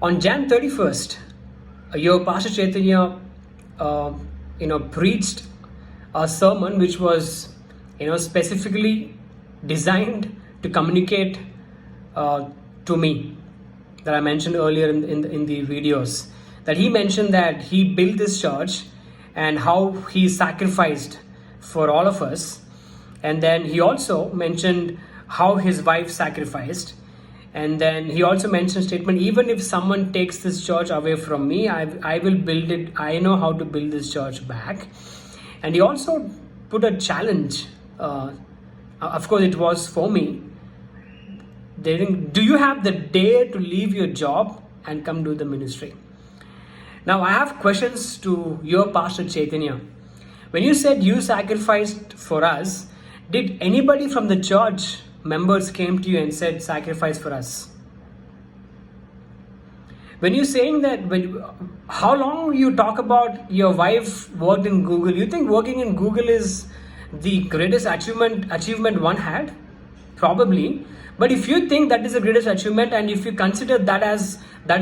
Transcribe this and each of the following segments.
On Jan 31st, your Pastor Chaitanya, preached a sermon which was, specifically designed to communicate to me, that I mentioned earlier in the videos, that he mentioned that he built this church and how he sacrificed for all of us. And then he also mentioned how his wife sacrificed. And then he also mentioned a statement, even if someone takes this church away from me, I will build it. I know how to build this church back. And he also put a challenge. Of course, it was for me. Do you have the dare to leave your job and come do the ministry? Now, I have questions to your Pastor Chaitanya. When you said you sacrificed for us, did anybody from the church members came to you and said, sacrifice for us? When you're saying that, how long you talk about your wife worked in Google, you think working in Google is the greatest achievement one had? Probably. But if you think that is the greatest achievement, and if you consider that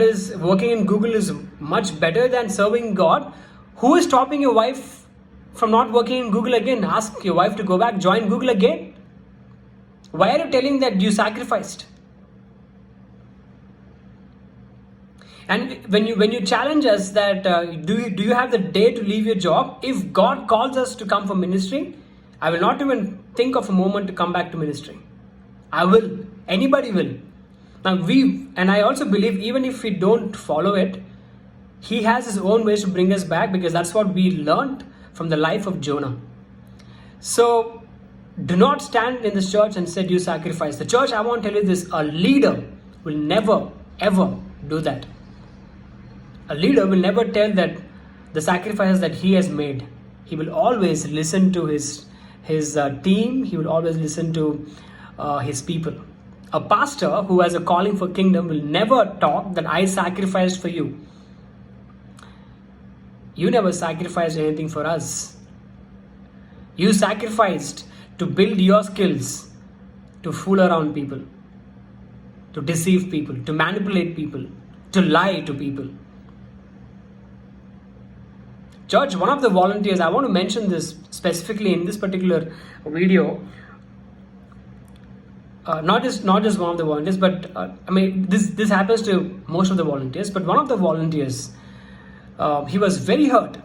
is working in Google is much better than serving God, who is stopping your wife from not working in Google again? Ask your wife to go back, join Google again. Why are you telling that you sacrificed? And when you challenge us that do you have the dare to leave your job? If God calls us to come for ministry, I will not even think of a moment to come back to ministry. I will. Anybody will. Now I also believe even if we don't follow it, He has His own ways to bring us back, because that's what we learned from the life of Jonah. So do not stand in this church and say you sacrifice. The church, I want to tell you this, a leader will never ever do that. A leader will never tell that the sacrifices that he has made. He will always listen to his team. He will always listen to his people. A pastor who has a calling for kingdom will never talk that I sacrificed for you. You never sacrificed anything for us. You sacrificed to build your skills, to fool around people, to deceive people, to manipulate people, to lie to people. Church, one of the volunteers, I want to mention this specifically in this particular video. Not just one of the volunteers, but this happens to most of the volunteers. But one of the volunteers, he was very hurt.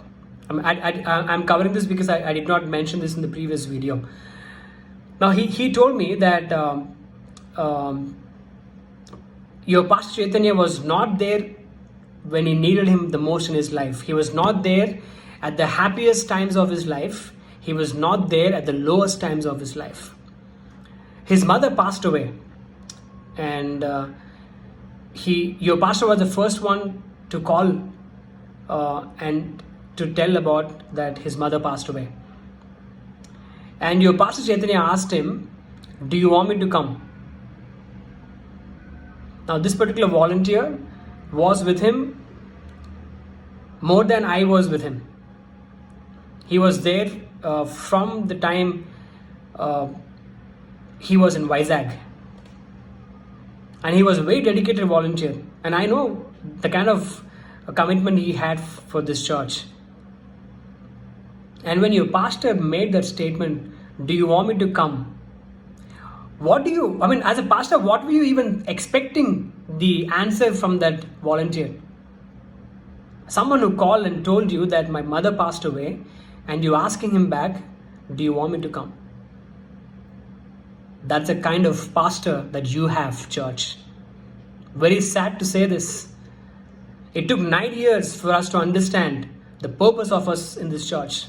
I'm covering this because I did not mention this in the previous video. Now he told me that your Pastor Chaitanya was not there when he needed him the most in his life. He was not there at the happiest times of his life. He was not there at the lowest times of his life. His mother passed away, and your pastor was the first one to call and to tell about that his mother passed away. And your Pastor Chaitanya asked him, do you want me to come? Now this particular volunteer was with him more than I was with him. He was there from the time he was in Vizag, and he was a very dedicated volunteer, and I know the kind of commitment he had for this church. And when your pastor made that statement, do you want me to come? As a pastor, what were you even expecting the answer from that volunteer? Someone who called and told you that my mother passed away, and you asking him back, do you want me to come? That's the kind of pastor that you have, church. Very sad to say this. It took 9 years for us to understand the purpose of us in this church.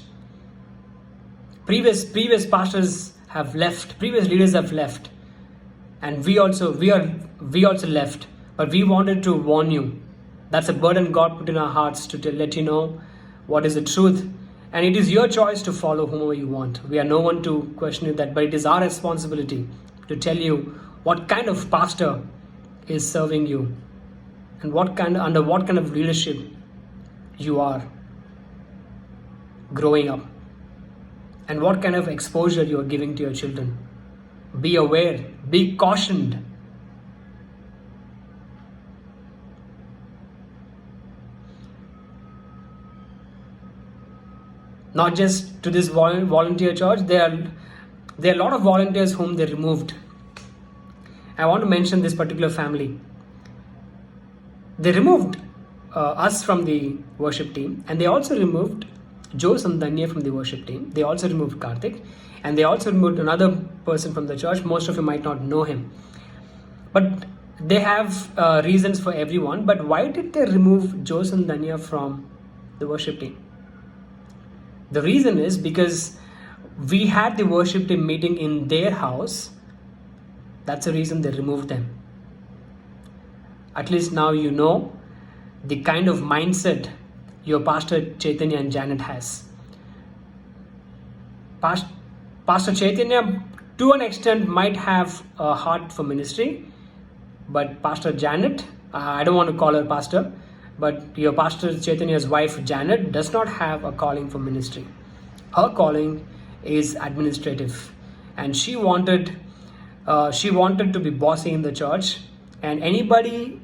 Previous pastors have left, previous leaders have left, and we also left. But we wanted to warn you. That's a burden God put in our hearts to let you know what is the truth. And it is your choice to follow whomever you want. We are no one to question you that, but it is our responsibility to tell you what kind of pastor is serving you, and under what kind of leadership you are growing up, and what kind of exposure you are giving to your children. Be aware, be cautioned. Not just to this volunteer church, there are a lot of volunteers whom they removed. I want to mention this particular family. They removed us from the worship team, and they also removed Joe Sandanya from the worship team. They also removed Karthik, and they also removed another person from the church. Most of you might not know him, but they have reasons for everyone. But why did they remove Joe Sandanya from the worship team? The reason is because we had the worship team meeting in their house. That's the reason they removed them. At least now you know the kind of mindset your pastor Chaitanya and Janet has. Pastor Chaitanya, to an extent, might have a heart for ministry, but Pastor Janet, I don't want to call her pastor, but your Pastor Chaitanya's wife Janet does not have a calling for ministry. Her calling is administrative, and she wanted to be bossy in the church, and anybody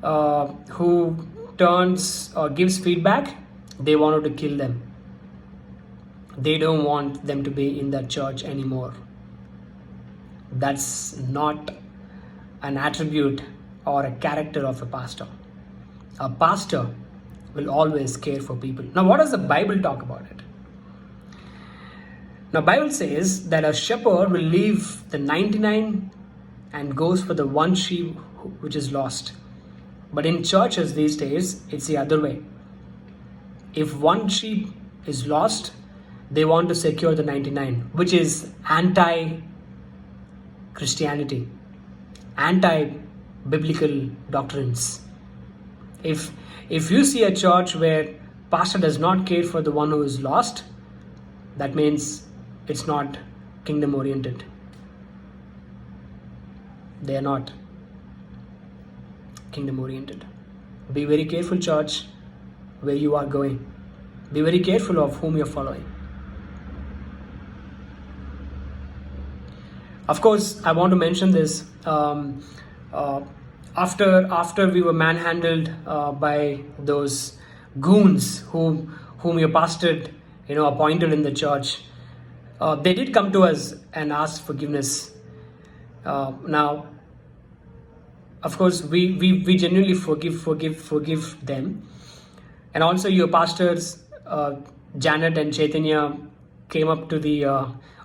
who turns or gives feedback, they wanted to kill them. They don't want them to be in that church anymore. That's not an attribute or a character of a pastor. A pastor will always care for people. Now, what does the Bible talk about it? Now, Bible says that a shepherd will leave the 99 and goes for the one sheep which is lost. But in churches these days, it's the other way. If one sheep is lost, they want to secure the 99, which is anti-Christianity, anti-biblical doctrines. If you see a church where pastor does not care for the one who is lost, that means it's not kingdom oriented. They are not kingdom oriented. Be very careful, church, where you are going. Be very careful of whom you're following. Of course, I want to mention this. After we were manhandled by those goons whom your pastor appointed in the church, they did come to us and ask forgiveness. Now, of course, we genuinely forgive them. And also your pastors, Janet and Chaitanya, came up to the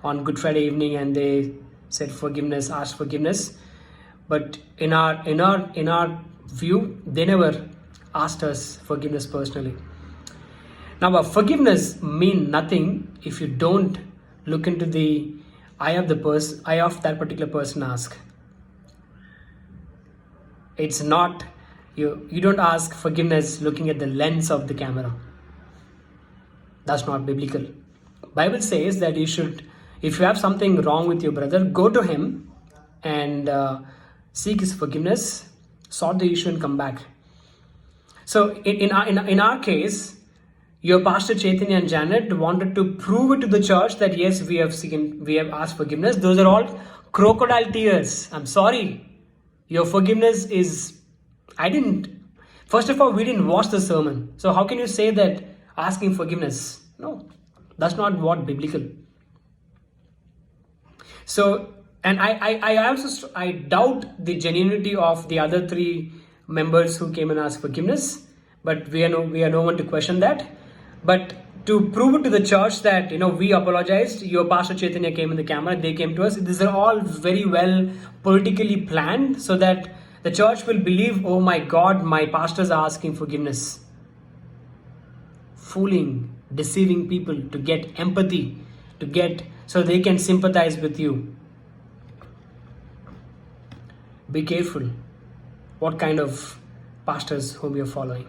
on Good Friday evening, and they said forgiveness, asked forgiveness. But in our view, they never asked us forgiveness personally. Now, forgiveness means nothing if you don't look into the eye of that particular person. Ask. It's not you don't ask forgiveness looking at the lens of the camera. That's not biblical. Bible says that you should, if you have something wrong with your brother, go to him and seek his forgiveness, sort the issue, and come back. So in our case, your pastor Chaitanya and Janet wanted to prove it to the church that yes, we have asked forgiveness. Those are all crocodile tears. I'm sorry. Your forgiveness is, first of all, we didn't watch the sermon. So how can you say that asking forgiveness? No, that's not what biblical. So, and I doubt the genuinity of the other three members who came and asked forgiveness, but we are no one to question that. But to prove it to the church that we apologized, your pastor Chaitanya came in the camera, they came to us. These are all very well politically planned so that the church will believe, oh my God, my pastors are asking forgiveness. Fooling, deceiving people to get empathy, so they can sympathize with you. Be careful what kind of pastors whom you're following.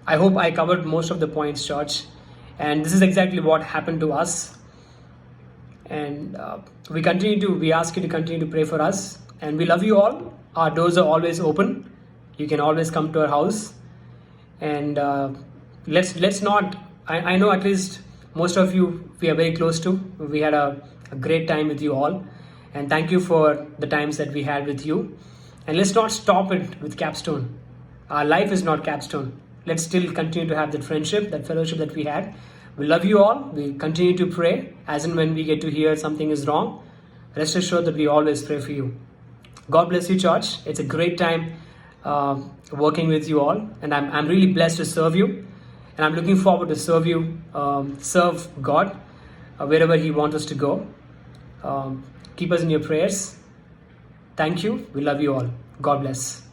I hope I covered most of the points, church, and this is exactly what happened to us. And we ask you to continue to pray for us, and we love you all. Our doors are always open. You can always come to our house, and let's not. I know at least most of you we are very close to. We had a great time with you all, and thank you for the times that we had with you. And let's not stop it with capstone. Our life is not capstone. let's still continue to have that friendship, that fellowship that we had. We love you all. We continue to pray as and when we get to hear something is wrong. Rest assured that we always pray for you. God bless you, church. It's a great time working with you all, and I'm really blessed to serve you, and I'm looking forward to serve God wherever He wants us to go. Keep us in your prayers. Thank you. We love you all. God bless.